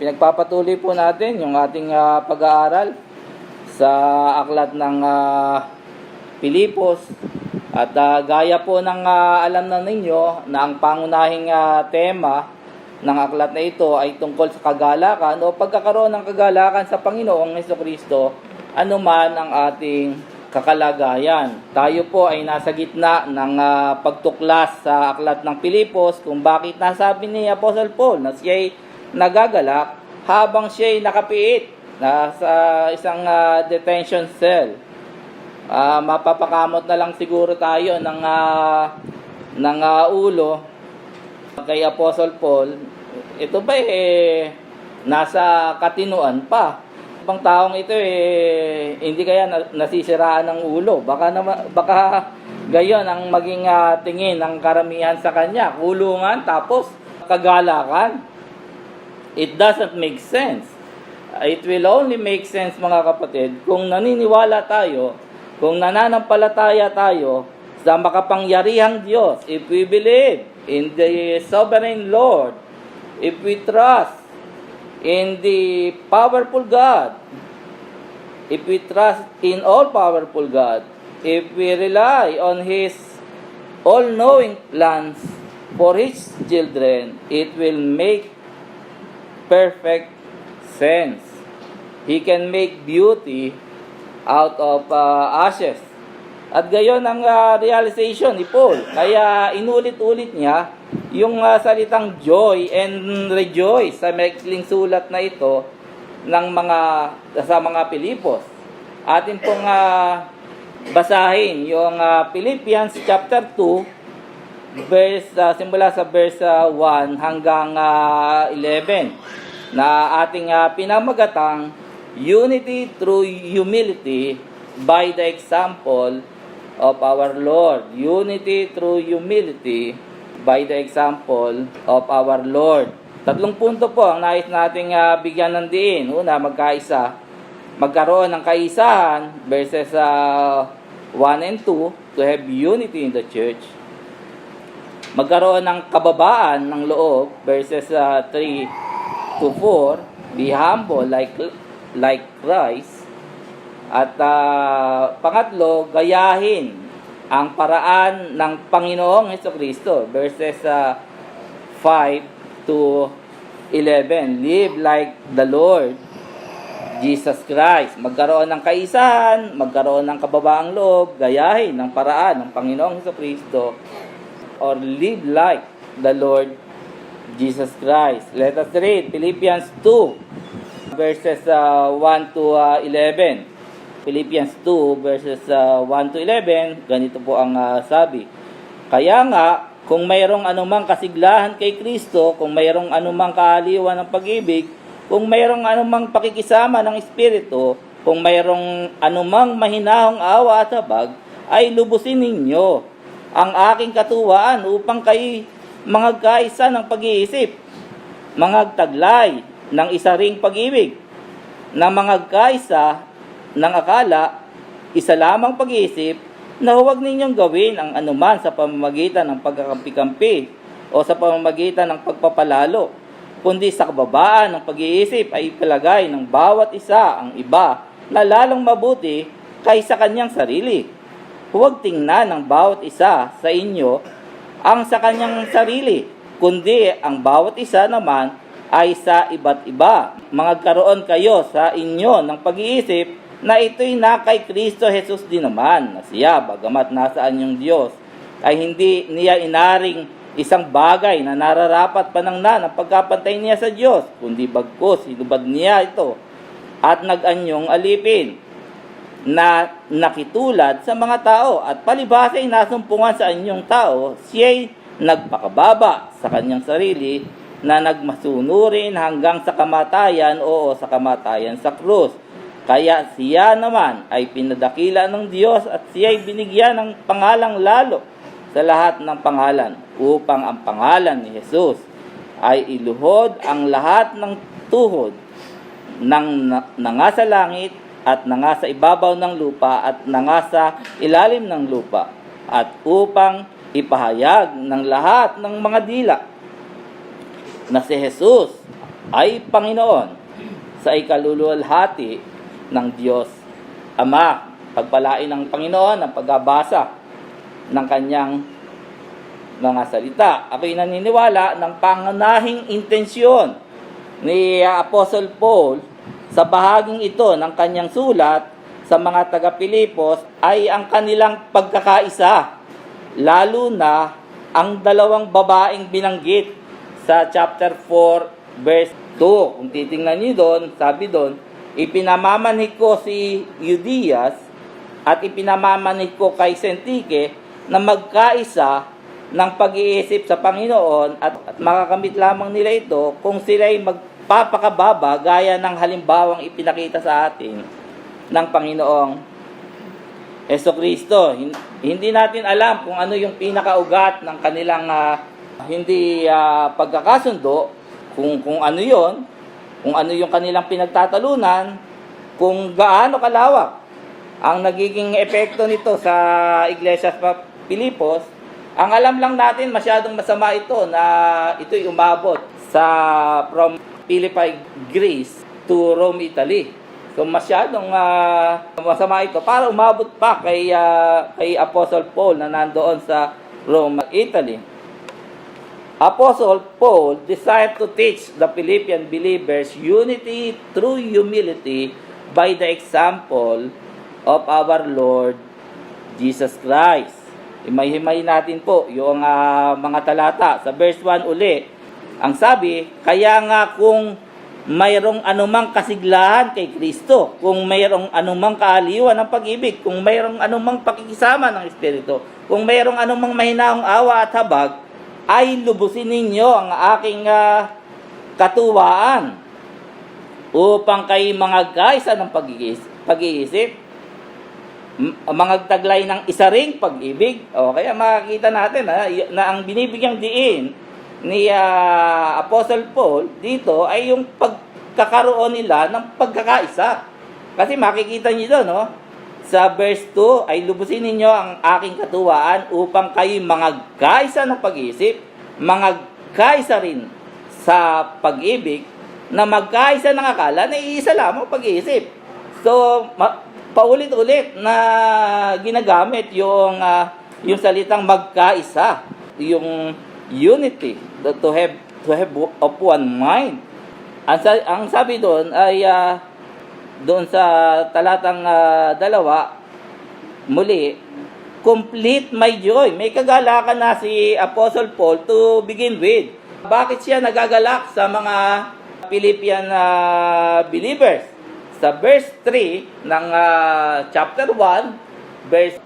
pinagpapatuloy po natin yung ating pag-aaral sa aklat ng Pilipos. At gaya po ng alam na ninyo na ang pangunahing tema ng aklat na ito ay tungkol sa kagalakan o pagkakaroon ng kagalakan sa Panginoong Hesukristo anuman ang ating kakalagayan. Tayo po ay nasa gitna ng pagtuklas sa aklat ng Pilipos kung bakit nasabi ni Apostle Paul na siya'y nagagalak habang siya'y nakapiit sa isang detention cell. Mapapakamot na lang siguro tayo ng ulo kay Apostle Paul. Ito ba nasa katinuan pa? Ibang taong ito hindi kaya nasisiraan ng ulo. Baka gayon ang maging tingin ng karamihan sa kanya. Kulungan tapos kagalakan. It doesn't make sense. It will only make sense, mga kapatid, kung naniniwala tayo, kung nananampalataya tayo sa makapangyarihang Diyos, if we believe in the sovereign Lord, if we trust in the powerful God, if we trust in all-powerful God, if we rely on His all-knowing plans for His children, it will make perfect sense. He can make beauty out of ashes. At gayon ang realization ni Paul. Kaya inulit-ulit niya yung salitang joy and rejoice sa maikling sulat na ito sa mga Pilipos. Atin pong basahin yung Philippians chapter 2 simula sa verse 1 hanggang 11 na ating pinamagatang unity through humility by the example of our Lord. Unity through humility by the example of our Lord. 3 punto po ang nais nating bigyan ng diin. Una, magkaroon ng kaisahan, verses 1 and 2, to have unity in the church. Magkaroon ng kababaan ng loob, verses 3 to 4, be humble like Christ. At pangatlo, gayahin ang paraan ng Panginoong Hesukristo, verses 5 to 11. Live like the Lord Jesus Christ. Magkaroon ng kaisahan, magkaroon ng kababaang loob, gayahin ang paraan ng Panginoong Hesukristo, or live like the Lord Jesus Christ. Let us read Philippians 2 verses 1 to 11. Philippians 2 verses 1 to 11, ganito po ang sabi. Kaya nga, kung mayroong anumang kasiglahan kay Kristo, kung mayroong anumang kaaliwan ng pag-ibig, kung mayroong anumang pakikisama ng Espiritu, kung mayroong anumang mahinahong awa at habag, ay lubusin ninyo ang aking katuwaan upang kayo mangagkaisa ng pag-iisip, mangagtaglay ng isa ring pag-ibig, na mangagkaisa ng akala, isa lamang pag-iisip, na huwag ninyong gawin ang anuman sa pamamagitan ng pagkakampi-kampi o sa pamamagitan ng pagpapalalo, kundi sa kababaan ng pag-iisip ay ipalagay ng bawat isa ang iba na lalong mabuti kaysa kanyang sarili. Huwag tingnan ng bawat isa sa inyo ang sa kanyang sarili, kundi ang bawat isa naman ay sa iba't iba. Magkaroon kayo sa inyo ng pag-iisip na ito'y na kay Kristo Jesus din naman, na siya, bagamat nasaan yung Diyos, ay hindi niya inaring isang bagay na nararapat panangnan ang pagkapantay niya sa Diyos, kundi bagkus hinubad niya ito at nag-anyong alipin na nakitulad sa mga tao at palibhasa'y nasumpungan sa anyong tao, siya'y nagpakababa sa kanyang sarili na nagmasunurin hanggang sa kamatayan o sa kamatayan sa krus. Kaya siya naman ay pinadakila ng Diyos at siya'y binigyan ng pangalang lalo sa lahat ng pangalan upang ang pangalan ni Jesus ay iluhod ang lahat ng tuhod ng nangasa langit at nangasa ibabaw ng lupa at nangasa ilalim ng lupa, at upang ipahayag ng lahat ng mga dila na si Jesus ay Panginoon sa ikaluluwalhati ng Diyos Ama. Pagpalain ng Panginoon ang pagbabasa ng kanyang mga salita. Ako'y naniniwala ng pangunahing intensyon ni Apostle Paul sa bahaging ito ng kanyang sulat sa mga taga-Pilipos ay ang kanilang pagkakaisa, lalo na ang dalawang babaeng binanggit sa chapter 4 verse 2. Kung titingnan niyo doon, sabi doon, ipinamamanhik ko si Euodias at ipinamamanhik ko kay Syntyche na magkaisa ng pag-iisip sa Panginoon at makakamit lamang nila ito kung sila'y magpapakababa gaya ng halimbawang ipinakita sa atin ng Panginoong Jesucristo. Hindi natin alam kung ano yung pinakaugat ng kanilang hindi pagkakasundo, kung ano yon, kung ano yung kanilang pinagtatalunan, kung gaano kalawak ang nagiging epekto nito sa Iglesia sa Pilipos. Ang alam lang natin, masyadong masama ito na ito'y umabot from Philippi, Greece to Rome, Italy. So masyadong masama ito para umabot pa kay Apostle Paul na nandoon sa Rome, Italy. Apostle Paul desired to teach the Philippian believers unity through humility by the example of our Lord Jesus Christ. Himay-himay natin po yung mga talata. Sa verse 1 uli, ang sabi, kaya nga kung mayroong anumang kasiglahan kay Kristo, kung mayroong anumang kaaliwan ng pag-ibig, kung mayroong anumang pakikisama ng Espiritu, kung mayroong anumang mahinaong awa at habag, ay lubusin ninyo ang aking katuwaan upang kayo mga kaisa ng pag-iisip, mga taglay ng isa ring pag-ibig. O kaya makikita natin na ang binibigyang diin ni Apostle Paul dito ay yung pagkakaroon nila ng pagkakaisa. Kasi makikita niyo doon, no? Sa verse 2 ay lubusin ninyo ang aking katuwaan upang kayo mga kaisa ng pag-iisip, mga kaisa rin sa pag-ibig, na magkaisa ng akala na iisa lamang pag-iisip. So, paulit-ulit na ginagamit yung salitang magkaisa, yung unity, to have of one mind. Ang sabi doon ay doon sa talatang 2, muli, complete my joy. May kagalakan na si Apostle Paul to begin with. Bakit siya nagagalak sa mga Philippian believers? Sa verse 3 ng chapter 1 verse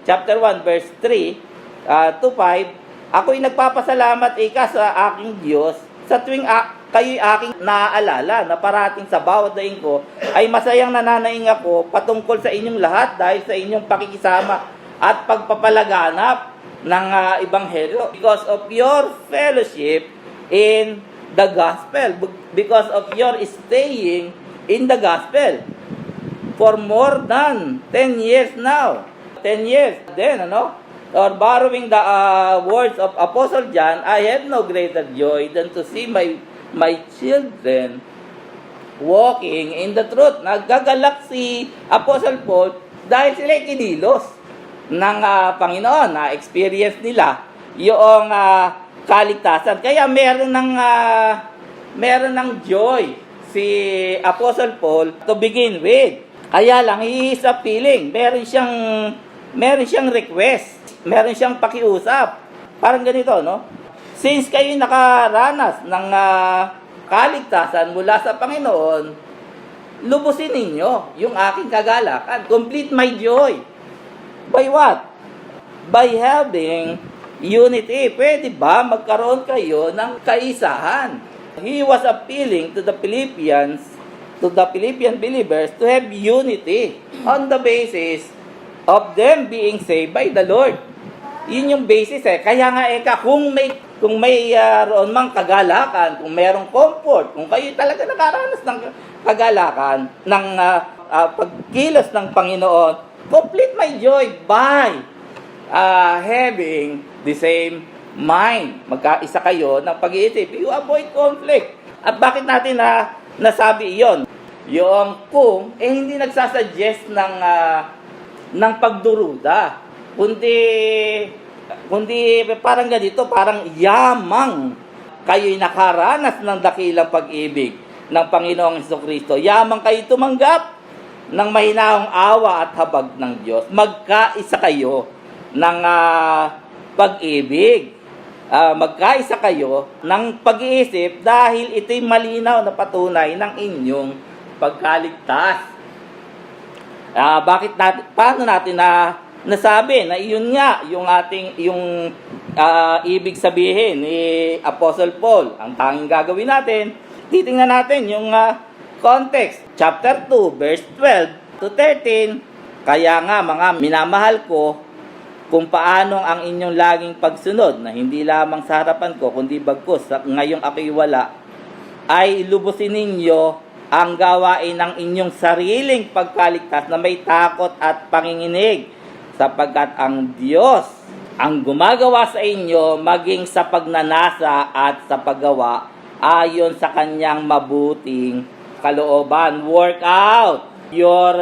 3 to 5, ako'y nagpapasalamat sa aking Diyos sa tuwing kayo'y aking naaalala na parating sa bawat daing ko ay masayang nananaing ako patungkol sa inyong lahat dahil sa inyong pakikisama at pagpapalaganap ng Ebanghelyo, because of your fellowship in the gospel, because of your staying in the gospel for more than 10 years now. 10 years then, or borrowing the words of Apostle John, I have no greater joy than to see my children walking in the truth. Nagagalak si Apostle Paul dahil sila kinilos ng Panginoon, na experience nila yung kaligtasan. Kaya meron ng joy si Apostle Paul to begin with. Kaya lang, he is appealing. Meron siyang request. Meron siyang pakiusap. Parang ganito, no? Since kayo nakaranas ng kaligtasan mula sa Panginoon, lubusin ninyo yung aking kagalakan. Complete my joy. By what? By having unity. Pwede ba magkaroon kayo ng kaisahan? He was appealing to the Philippian believers to have unity on the basis of them being saved by the Lord. Yun yung basis Kaya nga kung may roon mang kagalakan, kung mayroong comfort, kung kayo talaga nakaranas ng kagalakan, ng pagkilos ng Panginoon, complete my joy by having the same mind. Magkaisa kayo ng pag-iisip. You avoid conflict. At bakit natin nasabi iyon? Yung kung, hindi nagsasuggest ng pagduruda. Kundi parang ganito, parang yamang kayo'y nakaranas ng dakilang pag-ibig ng Panginoong Jesucristo. Yamang kayo tumanggap ng mahinahong awa at habag ng Diyos. Magkaisa kayo ng pag-ibig. Magkaisa kayo ng pag-iisip dahil ito'y malinaw na patunay ng inyong pagkaligtas. Paano natin nasabi na iyon nga yung ibig sabihin ni Apostle Paul? Ang tanging gagawin natin, titingnan natin yung context. Chapter 2, verse 12 to 13. Kaya nga mga minamahal ko, kung paano ang inyong laging pagsunod na hindi lamang sa harapan ko, kundi bagkus ngayong ako'y wala, ay lubusin ninyo ang gawain ng inyong sariling pagkaligtas na may takot at panginginig, sapagkat ang Diyos ang gumagawa sa inyo maging sa pagnanasa at sa paggawa ayon sa kanyang mabuting kalooban. Work out your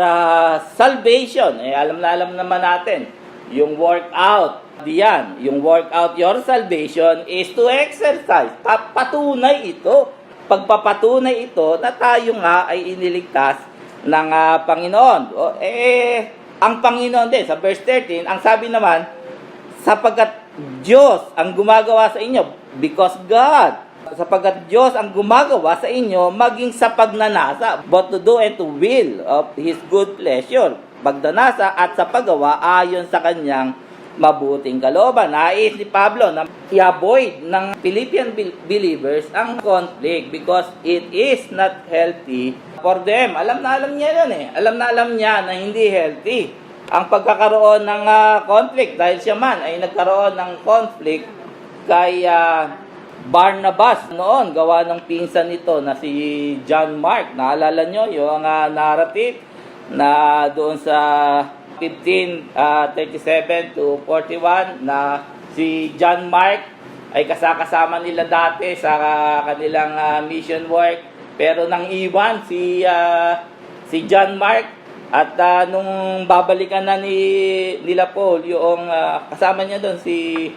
salvation. Alam naman natin yung work out diyan. Yung work out your salvation is to exercise. Patunay ito. Pagpapatunay ito na tayo nga ay iniligtas ng Panginoon. Ang Panginoon din, sa verse 13, ang sabi naman, sapagkat Diyos ang gumagawa sa inyo, because God, sapagkat Diyos ang gumagawa sa inyo, maging sa pagnanasa, but to do and to will of His good pleasure. Pagdanasa at sa paggawa ayon sa kanyang mabuting kalooban. Nais ni Pablo na i-avoid ng Philippian believers ang conflict because it is not healthy for them. Alam niya yun Alam niya na hindi healthy ang pagkakaroon ng conflict dahil siya man ay nagkaroon ng conflict kay Barnabas noon, gawa ng pinsan nito na si John Mark. Naalala nyo yung narrative na doon sa 15:37 to 41 na si John Mark ay kasama nila dati sa kanilang mission work, pero nang iwan si John Mark at nung babalikan na nila Paul yung kasama niya doon si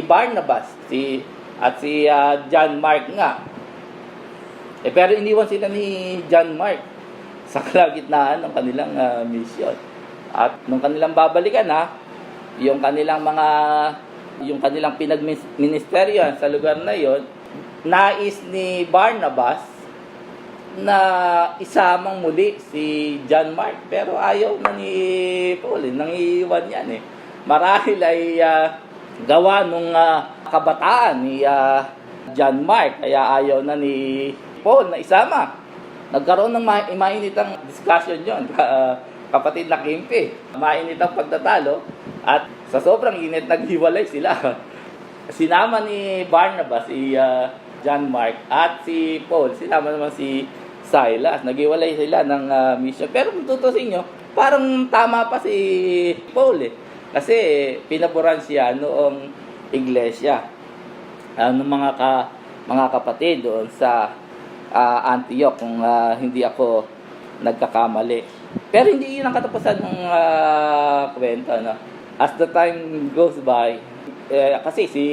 Barnabas at si John Mark nga, pero iniwan sila ni John Mark sa kalagitnaan ng kanilang mission. At nung kanilang babalikan yung kanilang pinagministeryo sa lugar na yon, nais ni Barnabas na isamang muli si John Mark, pero ayaw na ni Paul, nangiiwan yan Marahil ay gawa nung kabataan ni John Mark, kaya ayaw na ni Paul na isama. Nagkaroon ng mainitang discussion yon, kapatid na Kimpi. Mainitang pagtatalo at sa sobrang init naghiwalay sila. Sinama ni Barnabas si John Mark at si Paul. Sinama naman si Silas. Naghiwalay sila ng mission. Pero kung tutusin nyo, parang tama pa si Paul kasi pinaboran siya noong iglesia ng mga kapatid doon sa Antioch, kung hindi ako nagkakamali. Pero hindi yun ang katapusan ng kwento. As the time goes by, kasi si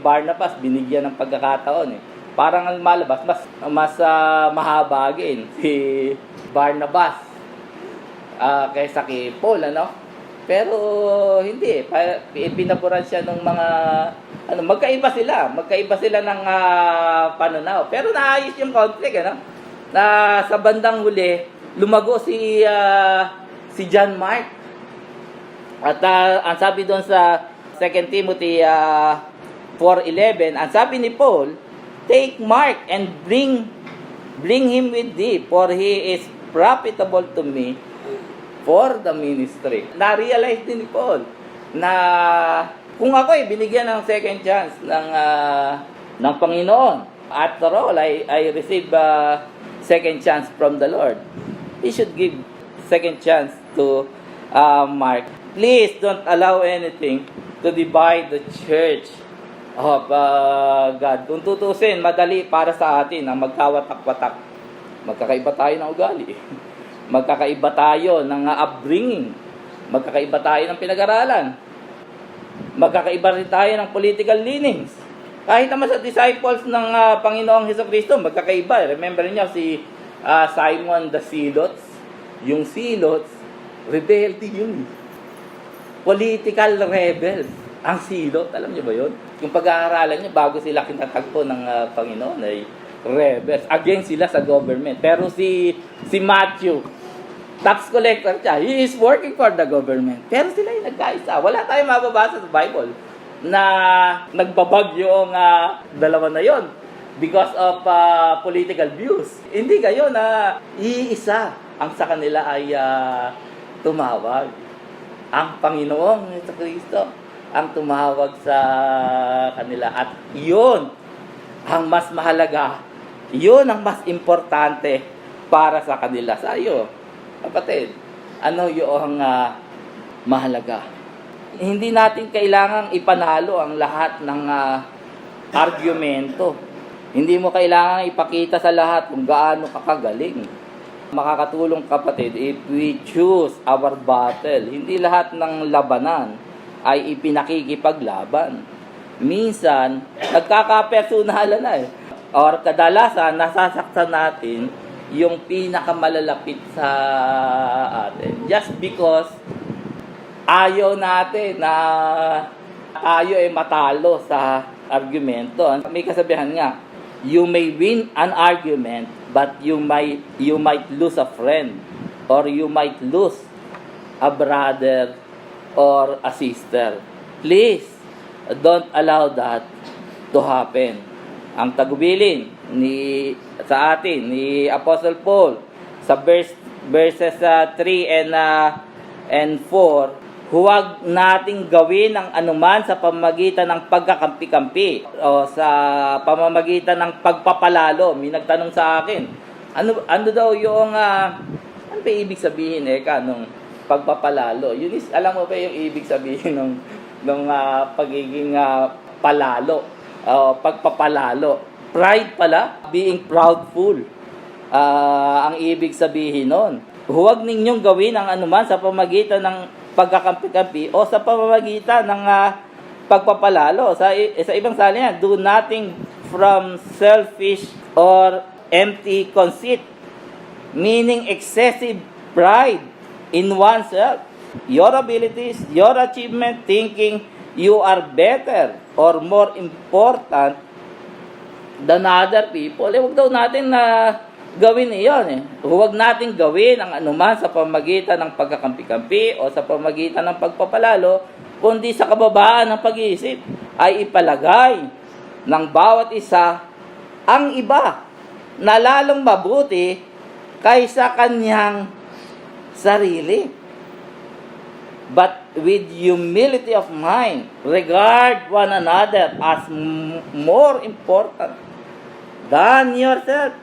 Barnabas binigyan ng pagkakataon Parang ang malabas, mas mahabagin si Barnabas kaysa kay Paul, Pero hindi, pinaboran siya ng mga magkaiba sila ng pananaw. Pero naayos yung conflict, na sa bandang huli lumago si John Mark. At ang sabi doon sa 2 Timothy 4:11, ang sabi ni Paul, take Mark and bring him with thee, for he is profitable to me for the ministry. Na-realize din ni Paul na kung ako binigyan ng second chance ng Panginoon, after all, I receive second chance from the Lord, He should give second chance to Mark. Please don't allow anything to divide the church God. Kung tutusin, madali para sa atin ang magkawatak-watak. Magkakaiba tayo ng ugali. Magkakaiba tayo ng upbringing. Magkakaiba tayo ng pinag-aralan. Magkakaiba rin tayo ng political leanings. Kahit naman sa disciples ng Panginoong Hesukristo, magkakaiba. Remember niyo si Simon the Zealots? Yung Zealots, rebelde yun. Political rebels. Ang Zealot, alam niyo ba yun? Yung pag-aaralan niyo, bago sila kinatagpo ng Panginoon, ay rebels. Against sila sa government. Pero si Matthew, tax collector siya. He is working for the government. Pero sila yung nagkaisa. Wala tayong mababasa sa Bible na nagbabag yung dalawa na yon because of political views. Hindi kayo na iisa ang sa kanila ay tumawag. Ang Panginoong Jesucristo ang tumawag sa kanila. At yun ang mas mahalaga. Yun ang mas importante para sa kanila. Sa iyo, kapatid, ano yung mahalaga? Hindi natin kailangang ipanalo ang lahat ng argumento. Hindi mo kailangang ipakita sa lahat kung gaano ka kagaling. Makakatulong, kapatid, if we choose our battle. Hindi lahat ng labanan ay ipinakikipaglaban. Minsan, nagkakapersonalan na eh. Or kadalasan, nasasaktan natin yung pinakamalalapit sa atin. Just because ayaw natin na tayo ay matalo sa argumento. May kasabihan nga, you may win an argument, but you might lose a friend, or you might lose a brother or a sister. Please, don't allow that to happen. Ang tagubilin sa atin ni Apostle Paul sa verses 3 and 4, huwag nating gawin ang anuman sa pamamagitan ng pagkakampi-kampi o sa pamamagitan ng pagpapalalo. May nagtanong sa akin, ano daw yung ano ba ibig sabihin nung pagpapalalo? Yun is, alam mo ba yung ibig sabihin ng pagiging palalo o pagpapalalo? Pride pala, being proudful. Ang ibig sabihin nun. Huwag ninyong gawin ang anuman sa pamamagitan ng pagkakampi-kampi o sa pamamagitan ng pagpapalalo. Sa ibang salin yan, do nothing from selfish or empty conceit, meaning excessive pride in oneself, your abilities, your achievement, thinking you are better or more important than other people. Huwag daw natin na gawin iyon. Huwag natin gawin ang anuman sa pamamagitan ng pagkakampi-kampi o sa pamamagitan ng pagpapalalo, kundi sa kababaan ng pag-iisip ay ipalagay ng bawat isa ang iba na lalong mabuti kaysa kanyang sarili. But with humility of mind, regard one another as more important than yourself.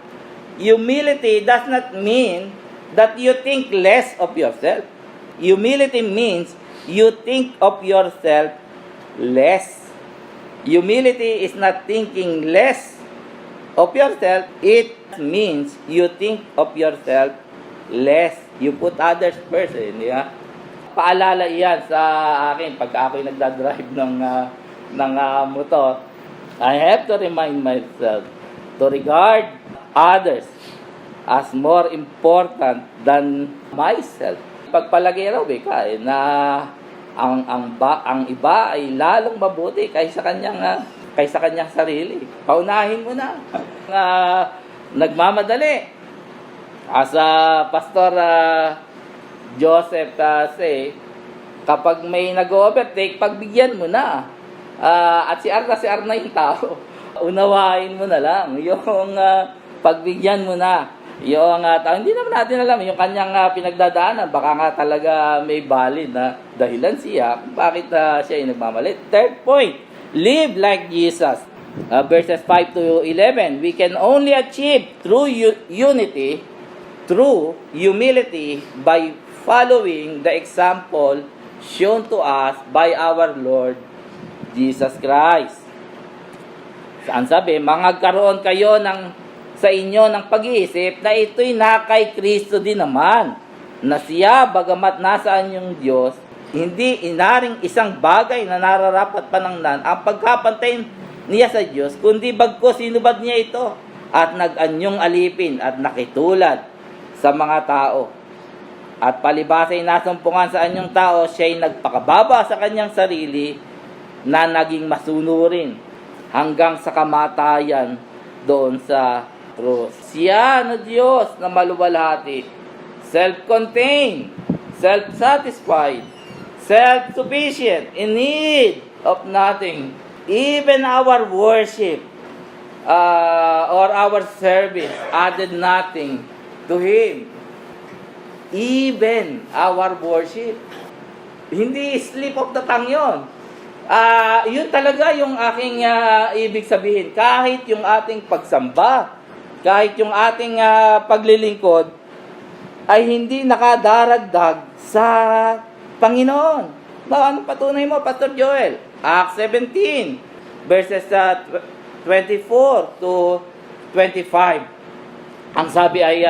Humility does not mean that you think less of yourself. Humility means you think of yourself less. Humility is not thinking less of yourself. It means you think of yourself less. You put others first. Paalala iyan sa akin pagka ako'y nagdadrive ng motor. I have to remind myself to regard others as more important than myself. Pagpalagay raw na ang iba ay lalong mabuti kaysa kanyang sarili. Paunahin mo na. Nagmamadali. As Pastor Joseph say, kapag may nag-overtake, pagbigyan mo na. At si Arna yung tao. Unawain mo na lang. Yung pagbigyan mo na. Yung tao, hindi naman natin alam yung kanyang pinagdadaanan. Baka nga talaga may valid na dahilan siya bakit siya ay nagmamalit. Third point, live like Jesus. Verses 5 to 11, we can only achieve true unity, true humility by following the example shown to us by our Lord Jesus Christ. Saan sabi, magkaroon kayo sa inyo ng pag-iisip na ito'y na kay Kristo din naman, na siya, bagamat nasaan yung Diyos, hindi inaring isang bagay na nararapat panangnan ang pagkapantay niya sa Diyos, kundi bagko sinubad niya ito at nag-anyong alipin at nakitulad sa mga tao. At palibasa'y nasumpungan sa anyong tao, siya'y nagpakababa sa kanyang sarili na naging masunurin hanggang sa kamatayan doon sa krus. Siya na Diyos na maluwalhati, self-contained, self-satisfied, self-sufficient, in need of nothing. Even our worship or our service added nothing to Him. Even our worship. Hindi slip of the tongue yun. Yun talaga yung aking ibig sabihin. Kahit yung ating pagsamba, kahit yung ating paglilingkod, ay hindi nakadaragdag sa Panginoon. Ano patunay mo, Pastor Joel? Acts 17, verses 24 to 25. Ang sabi ay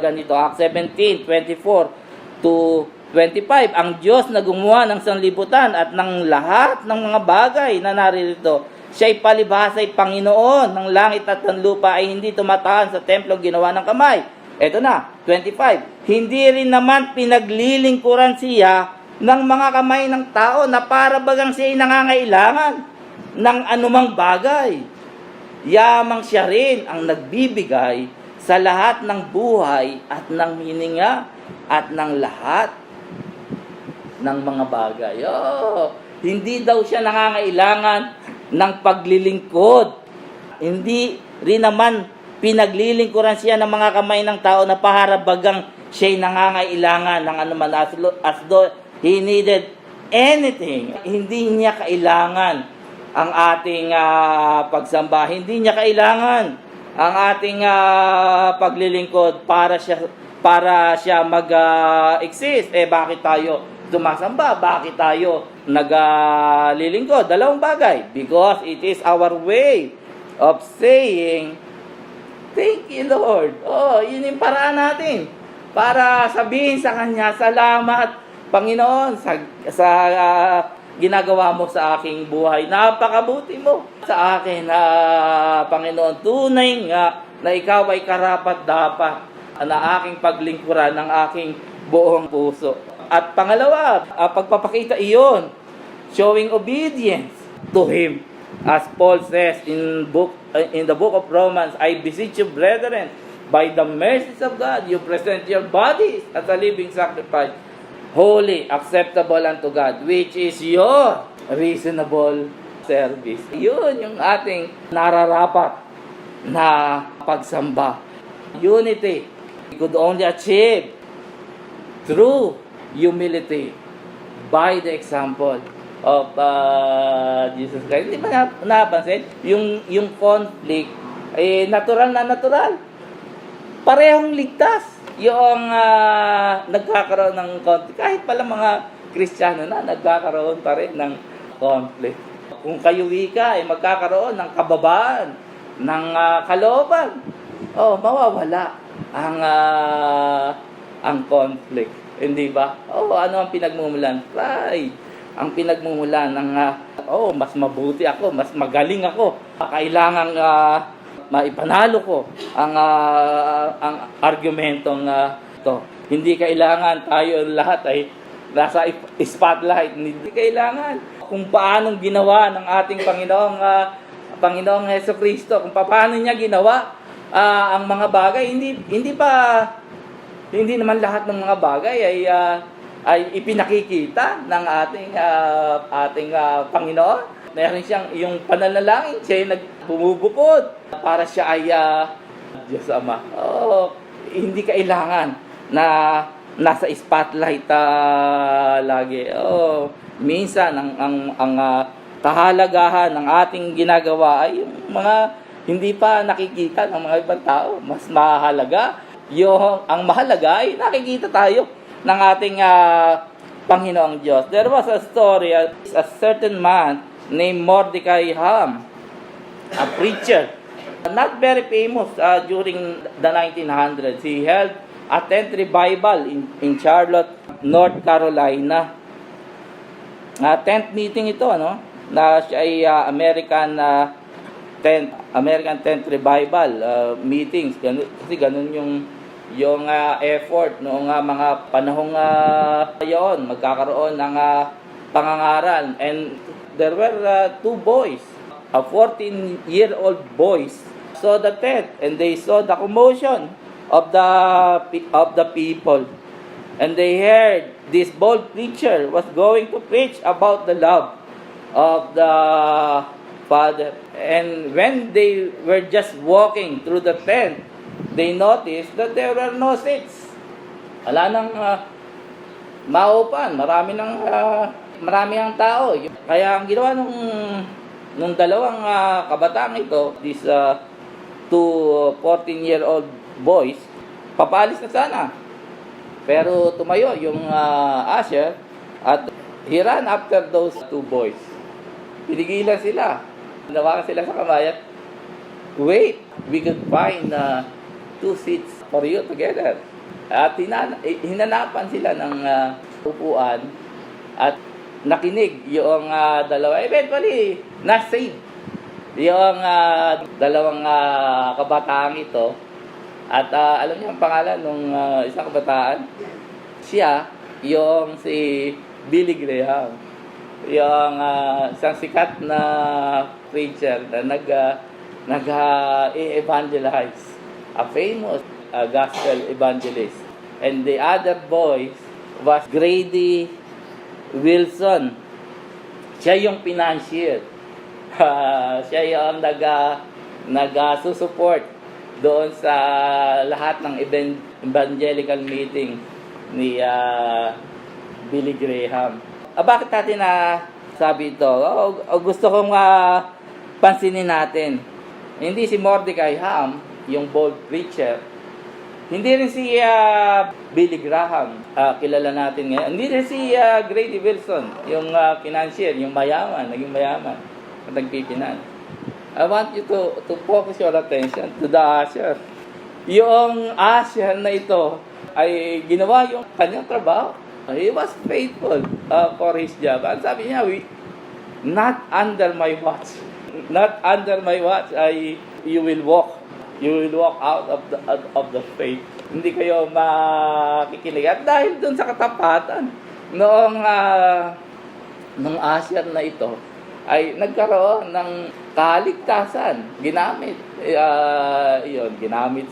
ganito, Acts 17, 24 to 25. Ang Diyos na gumawa ng sanlibutan at ng lahat ng mga bagay na naririto, siya'y palibhasa'y Panginoon ng langit at ng lupa, ay hindi tumatahan sa templong ginawa ng kamay. Eto na, 25. Hindi rin naman pinaglilingkuran siya ng mga kamay ng tao na para bagang siya'y nangangailangan ng anumang bagay. Yamang siya rin ang nagbibigay sa lahat ng buhay at ng hininga at ng lahat ng mga bagay. Hindi daw siya nangangailangan ng paglilingkod. Hindi rin naman pinaglilingkuran siya ng mga kamay ng tao na paharabagang siya'y nangangailangan ng anuman as though he needed anything. Hindi niya kailangan ang ating pagsamba. Hindi niya kailangan ang ating paglilingkod para siya mag-exist. Bakit tayo sumasamba? Bakit tayo naglilingkod? Dalawang bagay. Because it is our way of saying, thank you, Lord. Yun yung paraan natin para sabihin sa Kanya, salamat, Panginoon, sa ginagawa mo sa aking buhay. Napakabuti mo sa akin, Panginoon. Tunay nga na ikaw ay karapat-dapat na aking paglingkuran ng aking buong puso. At pangalawa, pagpapakita iyon, showing obedience to Him. As Paul says in the book of Romans, I beseech you, brethren, by the mercies of God, you present your bodies as a living sacrifice, holy, acceptable unto God, which is your reasonable service. Yun yung ating nararapat na pagsamba. Unity could only achieve through humility by the example of Jesus Christ. Hindi ba napansin? Yung conflict ay natural na natural. Parehong ligtas. Yung nagkakaroon ng conflict, kahit pala mga Kristiyano na, nagkakaroon pa rin ng conflict. Kung kayo wika, ay magkakaroon ng kababaan, ng kalooban. Mawawala ang conflict. Hindi ba? Ano ang pinagmumulan? Pride. Ang pinagmumulan ng, mas mabuti ako, mas magaling ako. Kailangang maipanalo ko ang argumentong to. Hindi kailangan tayo lahat ay nasa spotlight. Hindi kailangan. Kung paanong ginawa ng ating Panginoong Hesukristo, kung paano niya ginawa ang mga bagay, hindi naman lahat ng mga bagay ay ipinakikita ng ating Panginoon. Meron siyang yung pananalangin, siya ay nagbubukod para siya ay Diyos Ama. Hindi kailangan na nasa spotlight lagi. Minsan ang kahalagahan ng ating ginagawa ay yung mga hindi pa nakikita ng mga ibang tao. Mas mahalaga. Ang mahalaga ay nakikita tayo ng ating Panginoong Diyos. There was a story, a certain man named Mordecai Ham. a preacher. Not very famous during the 1900s. He held a tent revival in Charlotte, North Carolina. Tent meeting ito, ano? Na siya ay American tent revival meetings. Kasi ganun yung effort noong mga panahong yon, magkakaroon ng pangangaral. And there were two boys, 14-year-old boys, saw the tent and they saw the commotion of the people. And they heard this bold preacher was going to preach about the love of the Father. And when they were just walking through the tent, they noticed that there were no seats. Wala nang maupan, marami ang tao. Kaya ang ginawa nung dalawang kabataan ito, these two 14-year-old boys, papalis na sana. Pero tumayo yung usher at he ran after those two boys. Pinigilan sila. Nawakan sila sa kamay at, wait, we could find two seats for you together. At hinanapan sila ng upuan at nakinig yung dalawa. Eventually, na-save yung dalawang kabataang ito. At alam niyo ang pangalan ng isang kabataan? Siya, yung si Billy Graham. Yung isang sikat na preacher na nag-evangelize. A famous gospel evangelist. And the other boy was Grady Wilson. Siya yung financier. Siya yung nag-susupport doon sa lahat ng evangelical meeting ni Billy Graham. Bakit natin sabi ito? Gusto kong pansinin natin. Hindi si Mordecai Ham, yung bold preacher. Hindi rin si Billy Graham, kilala natin ngayon. Hindi rin si Grady Wilson, yung financier, yung mayaman, naging mayaman, nagpipinan. I want you to focus your attention to the usher. Yung usher na ito ay ginawa yung kanyang trabaho. He was faithful for his job. At sabi niya, not under my watch. Not under my watch you will walk out of the faith. Hindi kayo makikinig. At dahil dun sa katapatan noong usher na ito, ay nagkaroon ng kaligtasan. Ginamit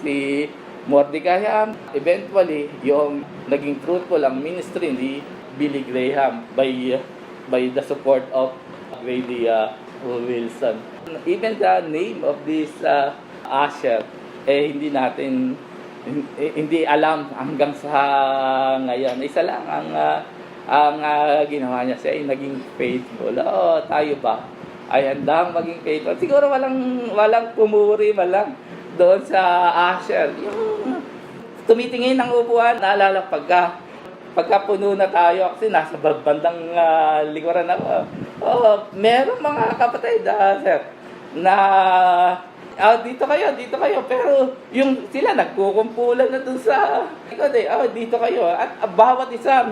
si Mordecai Ham. Eventually, yung naging fruitful ang ministry ni Billy Graham by the support of Grady Wilson. Even the name of this usher, hindi alam hanggang sa ngayon. Isa lang ang ginawa niya, siya ay naging faithful. Tayo ba ay handang maging faithful? Siguro walang pumuri, walang doon sa usher. Yung tumitingin ng upuan, naalala pagka puno na tayo, kasi nasa bandang likuran ako. Meron mga kapatid, sir, na dito kayo, pero yung sila nagkukumpulan na dun sa likod dito kayo. At bawat isa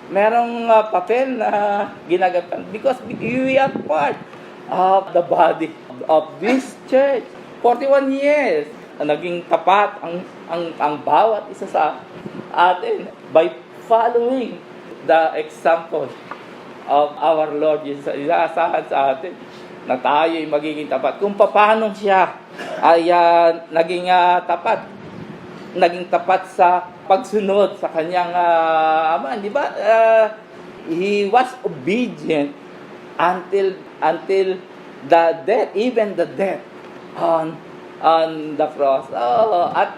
merong papel na ginagapan because we are part of the body of this church. 41 years naging tapat ang bawat isa sa atin by following the example of our Lord Jesus. Inaasahan sa atin na tayo ay magiging tapat kung paano siya ay naging tapat sa pagsunod sa kanyang ama, di ba? He was obedient until the death, even the death on the cross. At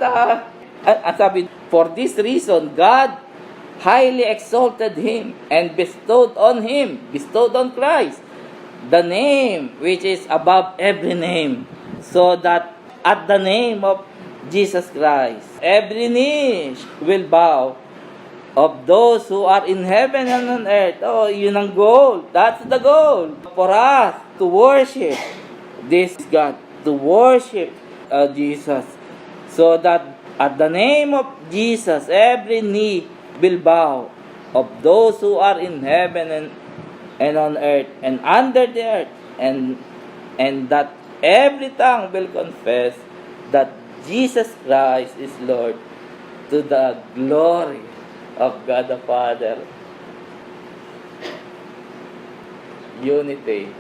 sabi, for this reason, God highly exalted him and bestowed on Christ, the name which is above every name, so that at the name of Jesus Christ, every knee will bow, of those who are in heaven and on earth. Yun ang goal. That's the goal for us to worship this God, to worship Jesus, so that at the name of Jesus, every knee will bow, of those who are in heaven and on earth and under the earth, and that every tongue will confess that Jesus Christ is Lord, to the glory of God the Father. Unity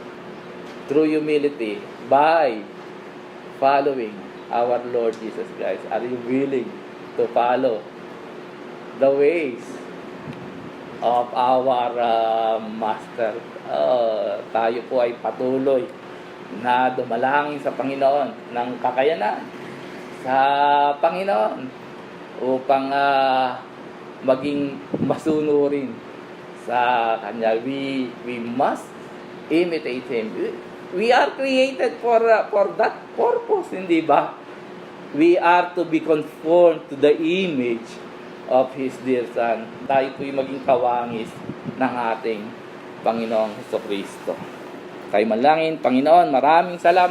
through humility by following our Lord Jesus Christ. Are you willing to follow the ways of our Master? Tayo po ay patuloy na dumalangin sa Panginoon ng kakayanan sa Panginoon upang maging masunurin sa Kanya. We must imitate Him. We are created for that purpose, hindi ba? We are to be conformed to the image of His dear Son. Tayo po'y maging kawangis ng ating Panginoong Hesukristo. Kay manalangin, Panginoon, maraming salamat